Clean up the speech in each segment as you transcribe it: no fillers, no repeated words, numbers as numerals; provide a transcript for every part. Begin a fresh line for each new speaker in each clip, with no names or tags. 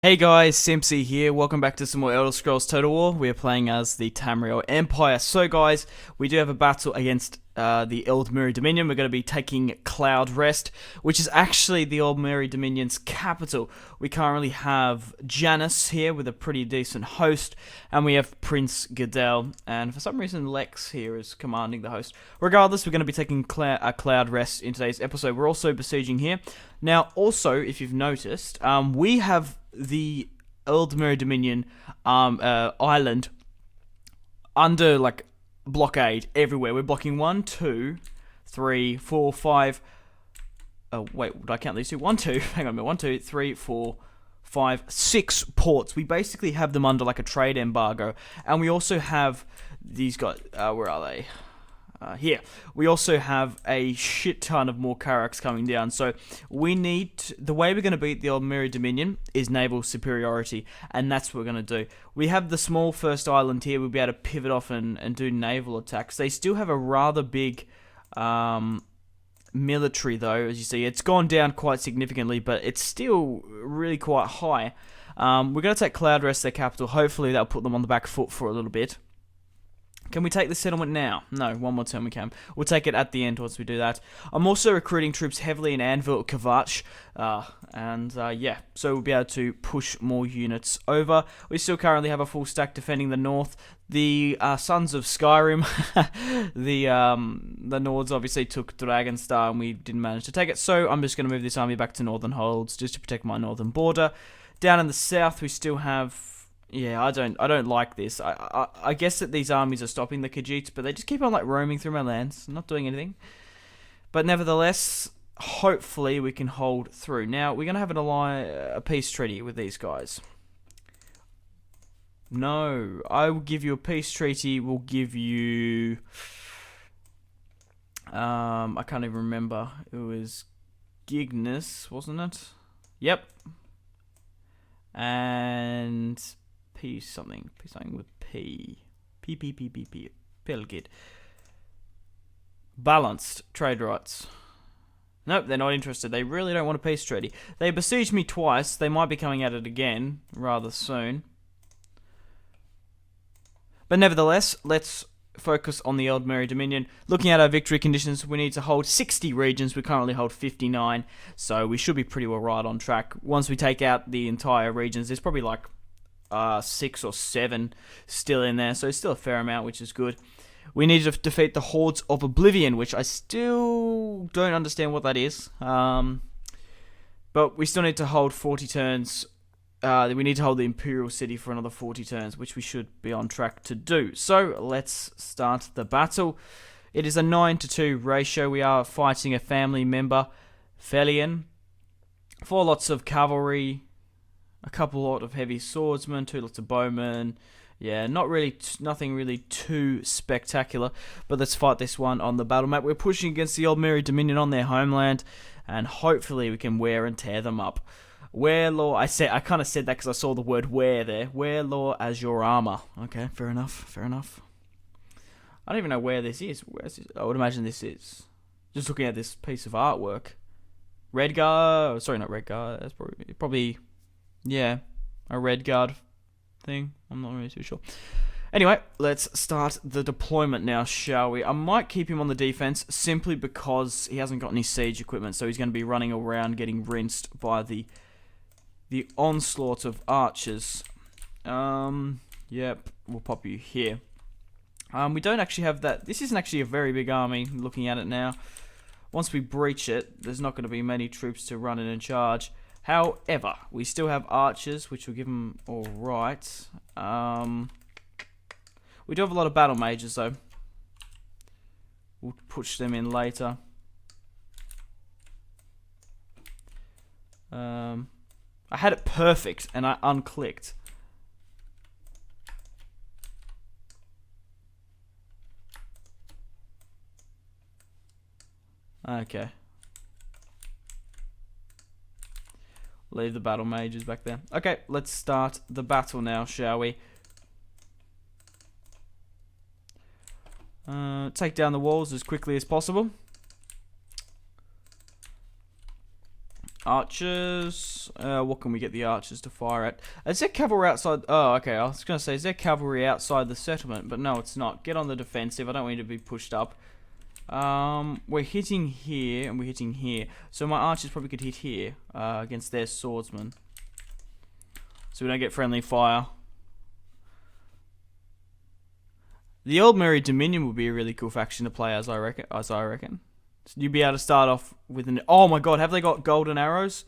Hey guys, Simpzy here. Welcome back to some more Elder Scrolls Total War. We are playing as the Tamriel Empire. So guys, we do have a battle against the Eldmeri Dominion. We're going to be taking Cloudrest, which is actually the Eldmeri Dominion's capital. We currently have Janice here with a pretty decent host, and we have Prince Goodell, and for some reason Lex here is commanding the host. Regardless, we're going to be taking Cloudrest in today's episode. We're also besieging here. Now, also, if you've noticed, we have the Eldmeri Dominion island under like blockade everywhere. We're blocking 1, 2, 3, 4, 5. Oh wait, did I count these two? 1, 2. Hang on a minute. 1, 2, 3, 4, 5, 6 ports. We basically have them under like a trade embargo, and we also have these guys. Where are they? Here. We also have a shit ton of more Karaks coming down. So we need the way we're going to beat the Eldmeri Dominion is naval superiority, and that's what we're going to do. We have the small first island here. We'll be able to pivot off and do naval attacks. They still have a rather big military, though, as you see. It's gone down quite significantly, but it's still really quite high. We're going to take Cloudrest, their capital. Hopefully that'll put them on the back foot for a little bit. Can we take the settlement now? No, one more turn we can. We'll take it at the end once we do that. I'm also recruiting troops heavily in Anvil, Kavach, yeah, so we'll be able to push more units over. We still currently have a full stack defending the north. The Sons of Skyrim, the Nords obviously took Dragonstar and we didn't manage to take it, so I'm just going to move this army back to Northern Holds just to protect my northern border. Down in the south, we still have... Yeah, I don't like this. I guess that these armies are stopping the Khajiits, but they just keep on like roaming through my lands, not doing anything. But nevertheless, hopefully we can hold through. Now we're gonna have a peace treaty with these guys. No, I will give you a peace treaty. We'll give you. I can't even remember. It was Gignus, wasn't it? Yep. And. Something with P. Pilgid. Balanced trade rights. Nope, they're not interested. They really don't want a peace treaty. They besieged me twice. They might be coming at it again rather soon. But nevertheless, let's focus on the Eldmeri Dominion. Looking at our victory conditions, we need to hold 60 regions. We currently hold 59, so we should be pretty well right on track. Once we take out the entire regions, there's probably like 6 or 7 still in there, so it's still a fair amount, which is good. We need to defeat the Hordes of Oblivion, which I still don't understand what that is. But we still need to hold 40 turns. We need to hold the Imperial City for another 40 turns, which we should be on track to do. So let's start the battle. It is a 9-to-2 ratio. We are fighting a family member, Felian. 4 lots of cavalry. A lot of heavy swordsmen, 2 lots of bowmen. Yeah, nothing really too spectacular. But let's fight this one on the battle map. We're pushing against the Eldmeri Dominion on their homeland, and hopefully we can wear and tear them up. Wear law. I kind of said that because I saw the word wear there. Wear law as your armor. Okay, fair enough. I don't even know where this is. Where's this? I would imagine this is. Just looking at this piece of artwork. Redgar. Sorry, not Redgar. That's probably. Yeah, a red guard thing. I'm not really too sure. Anyway, let's start the deployment now, shall we? I might keep him on the defense simply because he hasn't got any siege equipment, so he's going to be running around getting rinsed by the onslaught of archers. Yep, we'll pop you here. We don't actually have that. This isn't actually a very big army, looking at it now. Once we breach it, there's not going to be many troops to run in and charge. However, we still have archers, which will give them alright. We do have a lot of battle mages, though. We'll push them in later. I had it perfect, and I unclicked. Okay. Leave the battle mages back there. Okay, let's start the battle now, shall we? Take down the walls as quickly as possible. Archers. What can we get the archers to fire at? Is there cavalry outside? Oh, okay. I was going to say, is there cavalry outside the settlement? But no, it's not. Get on the defensive. I don't want you to be pushed up. We're hitting here, and we're hitting here. So my archers probably could hit here against their swordsmen. So we don't get friendly fire. The Old Merry Dominion would be a really cool faction to play, as I reckon. So you'd be able to start off with an... Oh my god, have they got golden arrows?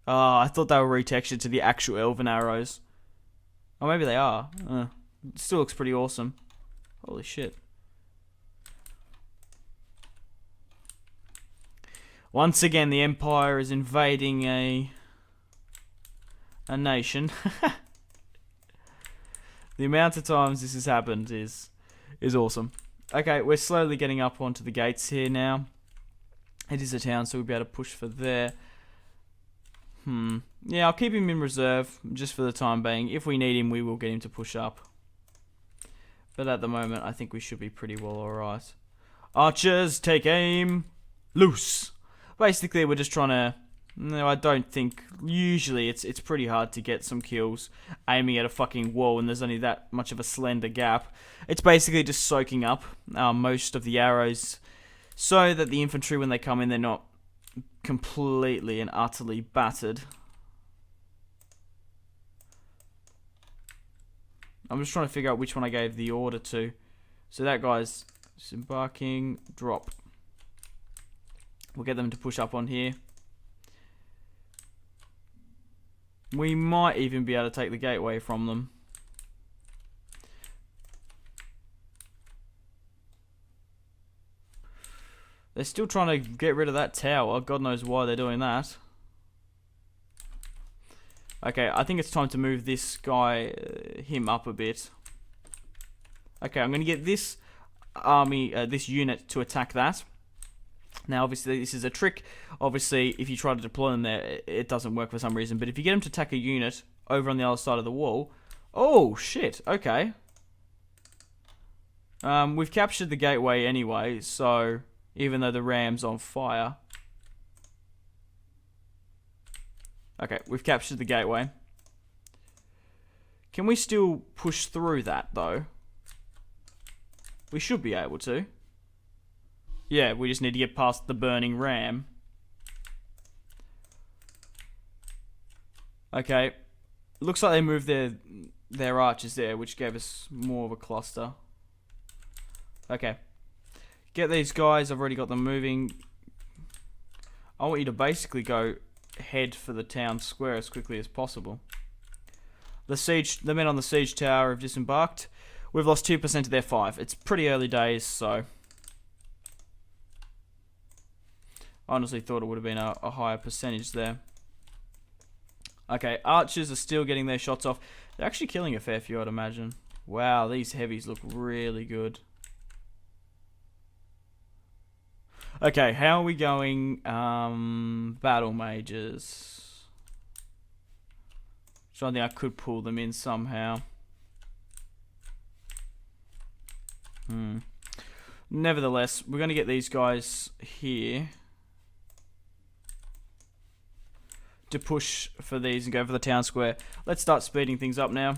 I thought they were retextured to the actual elven arrows. Oh, maybe they are. It still looks pretty awesome. Holy shit. Once again, the Empire is invading a nation. The amount of times this has happened is awesome. Okay, we're slowly getting up onto the gates here now. It is a town, so we'll be able to push for there. Yeah, I'll keep him in reserve, just for the time being. If we need him, we will get him to push up. But at the moment, I think we should be pretty well alright. Archers, take aim. Loose. Basically, we're just trying to... No, I don't think... Usually, it's pretty hard to get some kills aiming at a fucking wall, and there's only that much of a slender gap. It's basically just soaking up most of the arrows, so that the infantry, when they come in, they're not completely and utterly battered. I'm just trying to figure out which one I gave the order to. So that guy's disembarking. Drop. We'll get them to push up on here. We might even be able to take the gateway from them. They're still trying to get rid of that tower. God knows why they're doing that. Okay, I think it's time to move this guy, him up a bit. Okay, I'm going to get this army, this unit to attack that. Now, obviously, this is a trick. Obviously, if you try to deploy them there, it doesn't work for some reason. But if you get them to attack a unit over on the other side of the wall... Oh, shit. Okay. We've captured the gateway anyway, so... Even though the ram's on fire... Okay, we've captured the gateway. Can we still push through that, though? We should be able to. Yeah, we just need to get past the burning ram. Okay. Looks like they moved their archers there, which gave us more of a cluster. Okay. Get these guys. I've already got them moving. I want you to basically go head for the town square as quickly as possible. The men on the siege tower have disembarked. We've lost 2% of their 5. It's pretty early days, so... Honestly thought it would have been a higher percentage there. Okay, archers are still getting their shots off. They're actually killing a fair few, I'd imagine. Wow, these heavies look really good. Okay, how are we going? Battle mages. So I think I could pull them in somehow. Nevertheless, we're going to get these guys here to push for these and go for the town square. Let's start speeding things up now.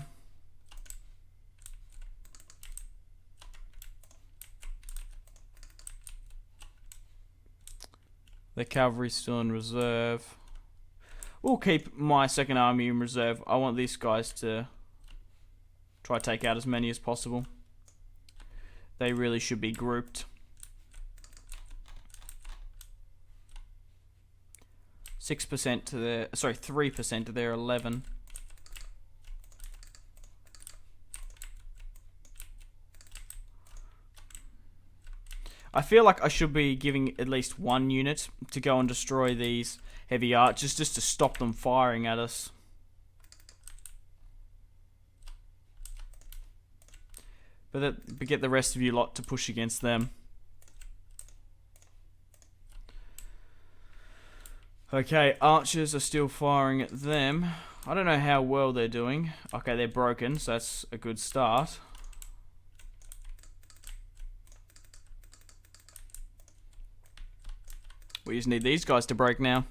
The cavalry's still in reserve. We'll keep my second army in reserve. I want these guys to try to take out as many as possible. They really should be grouped. 6% to their... Sorry, 3% to their 11. I feel like I should be giving at least one unit to go and destroy these heavy archers just to stop them firing at us. But get the rest of you lot to push against them. Okay, archers are still firing at them. I don't know how well they're doing. Okay, they're broken, so that's a good start. We just need these guys to break now.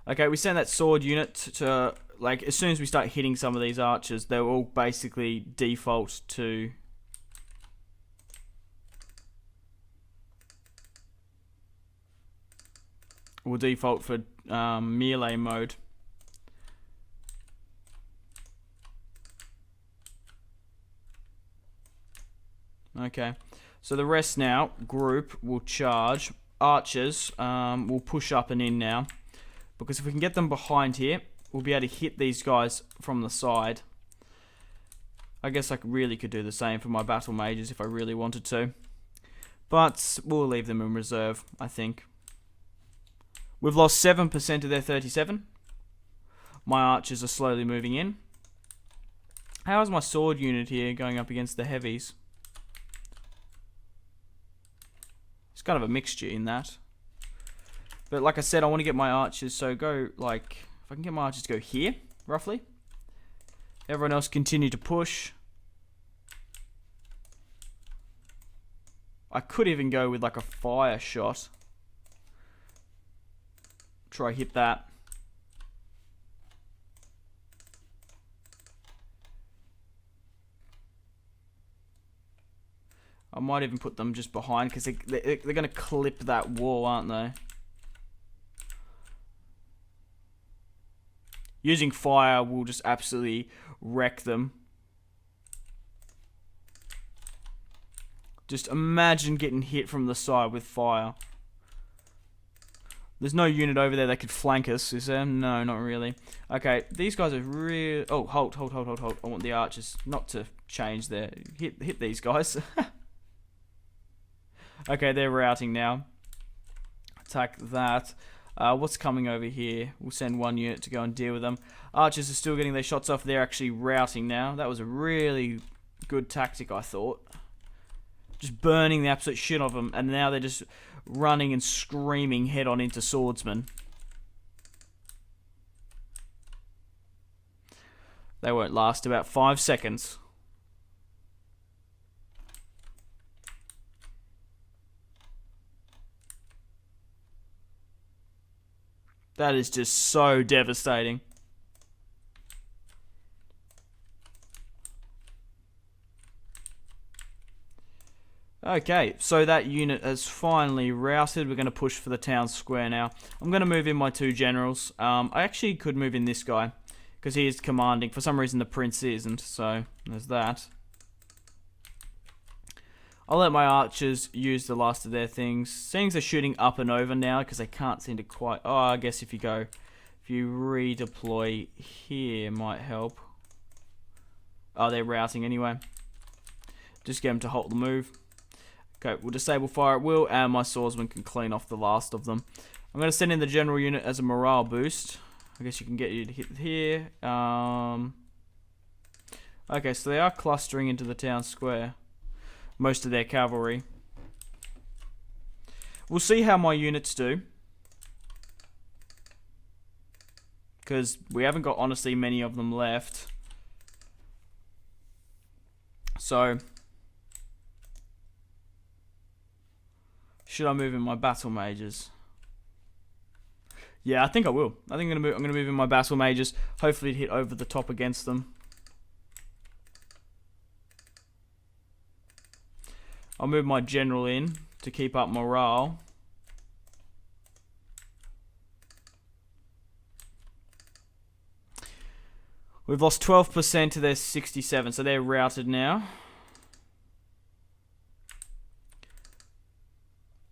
Okay, we send that sword unit to, like, as soon as we start hitting some of these archers, they'll all basically default to... will default for melee mode. Okay, so the rest now, group, will charge. Archers will push up and in now. Because if we can get them behind here, we'll be able to hit these guys from the side. I guess I really could do the same for my battle mages if I really wanted to. But we'll leave them in reserve, I think. We've lost 7% of their 37. My archers are slowly moving in. How is my sword unit here going up against the heavies? It's kind of a mixture in that. But like I said, I want to get my archers, so go, like, if I can get my archers to go here, roughly. Everyone else continue to push. I could even go with, like, a fire shot. Try hit that. I might even put them just behind, because they're going to clip that wall, aren't they? Using fire will just absolutely wreck them. Just imagine getting hit from the side with fire. There's no unit over there that could flank us, is there? No, not really. Okay, these guys are real... Oh, hold. I want the archers not to change their... Hit these guys. Okay, they're routing now. Attack that. What's coming over here? We'll send one unit to go and deal with them. Archers are still getting their shots off. They're actually routing now. That was a really good tactic, I thought. Just burning the absolute shit of them. And now they're just running and screaming head on into swordsmen. They won't last about 5 seconds. That is just so devastating. Okay, so that unit has finally routed. We're going to push for the town square now. I'm going to move in my 2 generals. I actually could move in this guy, because he is commanding. For some reason the prince isn't, so there's that. I'll let my archers use the last of their things. Things are shooting up and over now, because they can't seem to quite... Oh, I guess if you redeploy here might help. Oh, they're routing anyway. Just get them to halt the move. Okay, we'll disable fire at will, and my swordsman can clean off the last of them. I'm going to send in the general unit as a morale boost. I guess you can get you to hit here. Okay, so they are clustering into the town square. Most of their cavalry. We'll see how my units do. Because we haven't got, honestly, many of them left. So... should I move in my battle mages? Yeah, I think I will. I think I'm gonna move in my battle mages. Hopefully hit over the top against them. I'll move my general in to keep up morale. We've lost 12% to their 67, so they're routed now.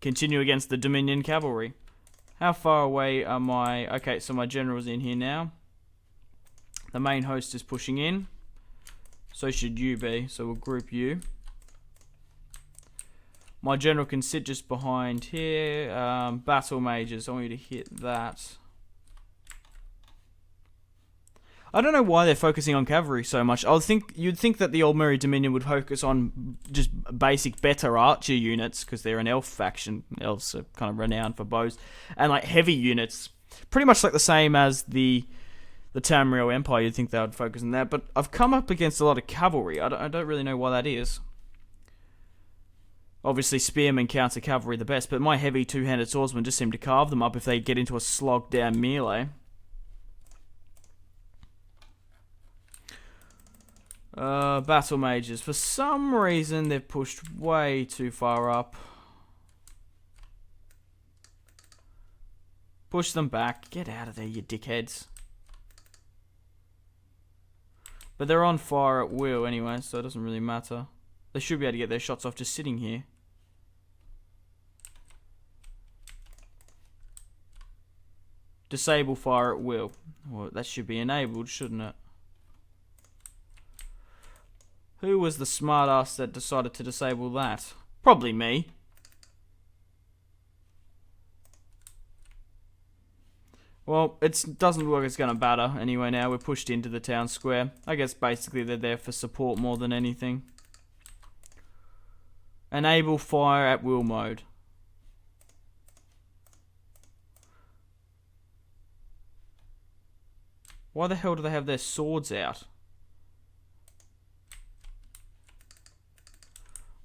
Continue against the Dominion cavalry. How far away are my... Okay, so my general's in here now. The main host is pushing in. So should you be, so we'll group you. My general can sit just behind here. Battle mages, I want you to hit that. I don't know why they're focusing on cavalry so much. You'd think that the Old Merry Dominion would focus on just basic better archer units, because they're an elf faction. Elves are kind of renowned for bows. And like heavy units, pretty much like the same as the Tamriel Empire. You'd think they would focus on that. But I've come up against a lot of cavalry. I don't really know why that is. Obviously, spearmen counter cavalry the best, but my heavy two-handed swordsmen just seem to carve them up if they get into a slog down melee. Battle mages. For some reason, they've pushed way too far up. Push them back. Get out of there, you dickheads. But they're on fire at will anyway, so it doesn't really matter. They should be able to get their shots off just sitting here. Disable fire at will. Well, that should be enabled, shouldn't it? Who was the smartass that decided to disable that? Probably me. Well, it doesn't look like it's going to batter anyway now. We're pushed into the town square. I guess basically they're there for support more than anything. Enable fire at will mode. Why the hell do they have their swords out?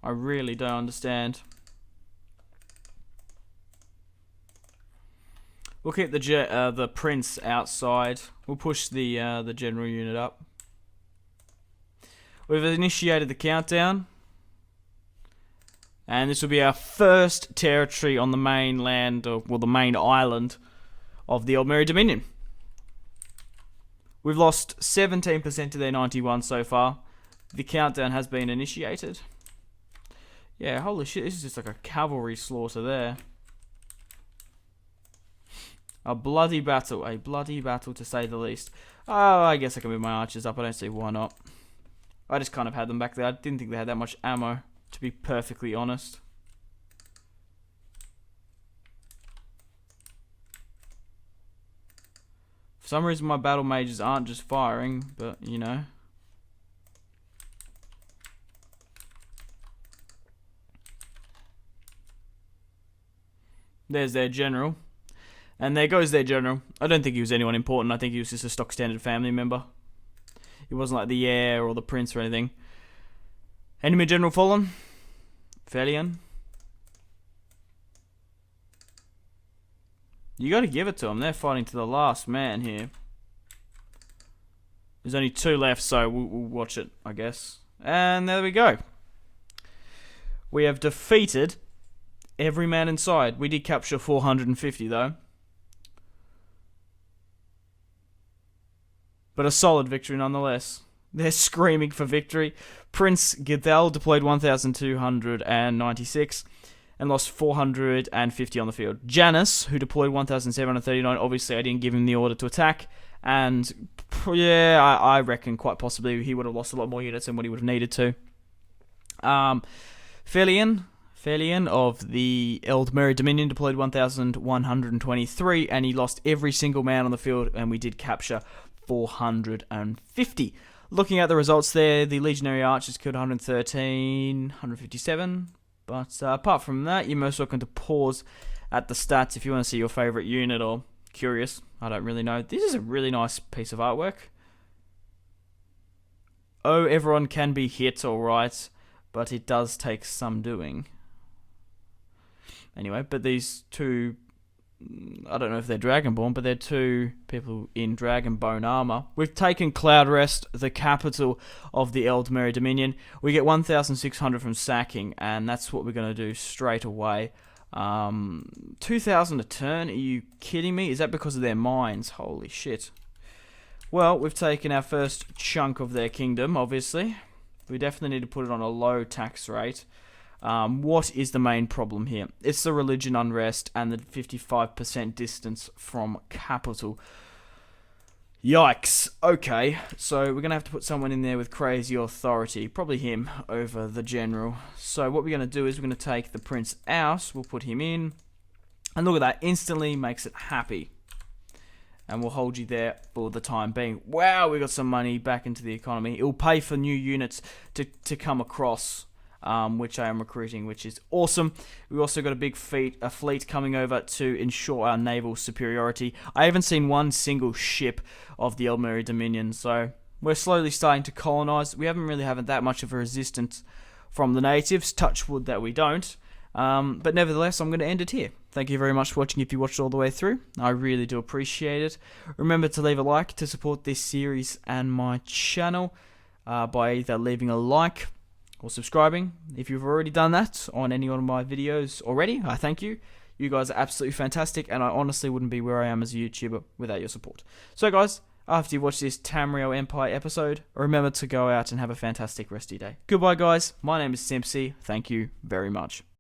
I really don't understand. We'll keep the prince outside. We'll push the general unit up. We've initiated the countdown. And this will be our first territory on the mainland, or well, the main island of the Eldmeri Dominion. We've lost 17% to their 91 so far. The countdown has been initiated. Yeah, holy shit, this is just like a cavalry slaughter there. A bloody battle to say the least. Oh, I guess I can move my archers up, I don't see why not. I just kind of had them back there. I didn't think they had that much ammo, to be perfectly honest. For some reason my battle mages aren't just firing, but you know. There's their general. And there goes their general. I don't think he was anyone important. I think he was just a stock standard family member. He wasn't like the heir or the prince or anything. Enemy general fallen. Felian. You gotta give it to them. They're fighting to the last man here. There's only 2 left, so we'll watch it, I guess. And there we go. We have defeated every man inside. We did capture 450 though. But a solid victory nonetheless. They're screaming for victory. Prince Githel deployed 1,296 and lost 450 on the field. Janus, who deployed 1,739, obviously I didn't give him the order to attack. And yeah, I reckon quite possibly he would have lost a lot more units than what he would have needed to. Felian of the Eldmeri Dominion deployed 1,123 and he lost every single man on the field, and we did capture 450. Looking at the results there, the Legionary Archers killed 113, 157. But apart from that, you're most welcome to pause at the stats if you want to see your favourite unit or curious. I don't really know. This is a really nice piece of artwork. Oh, everyone can be hit, alright, but it does take some doing. Anyway, but these two, I don't know if they're Dragonborn, but they're 2 people in Dragonbone armor. We've taken Cloudrest, the capital of the Eldmeri Dominion. We get 1,600 from sacking, and that's what we're going to do straight away. 2,000 a turn? Are you kidding me? Is that because of their mines? Holy shit. Well, we've taken our first chunk of their kingdom, obviously. We definitely need to put it on a low tax rate. What is the main problem here? It's the religion unrest and the 55% distance from capital. Yikes. Okay, so we're going to have to put someone in there with crazy authority. Probably him over the general. So what we're going to do is we're going to take the prince out. We'll put him in. And look at that. Instantly makes it happy. And we'll hold you there for the time being. Wow, we got some money back into the economy. It will pay for new units to come across. Which I am recruiting, which is awesome. We also got a fleet coming over to ensure our naval superiority. I haven't seen one single ship of the Eldmeri Dominion, so we're slowly starting to colonize. We haven't really had that much of a resistance from the natives. Touch wood that we don't. But nevertheless, I'm going to end it here. Thank you very much for watching if you watched all the way through. I really do appreciate it. Remember to leave a like to support this series and my channel. by either leaving a like or subscribing. If you've already done that on any one of my videos already, I thank you. You guys are absolutely fantastic, and I honestly wouldn't be where I am as a YouTuber without your support. So guys, after you watch this Tamriel Empire episode, remember to go out and have a fantastic rest of your day. Goodbye guys, my name is Simpzy, thank you very much.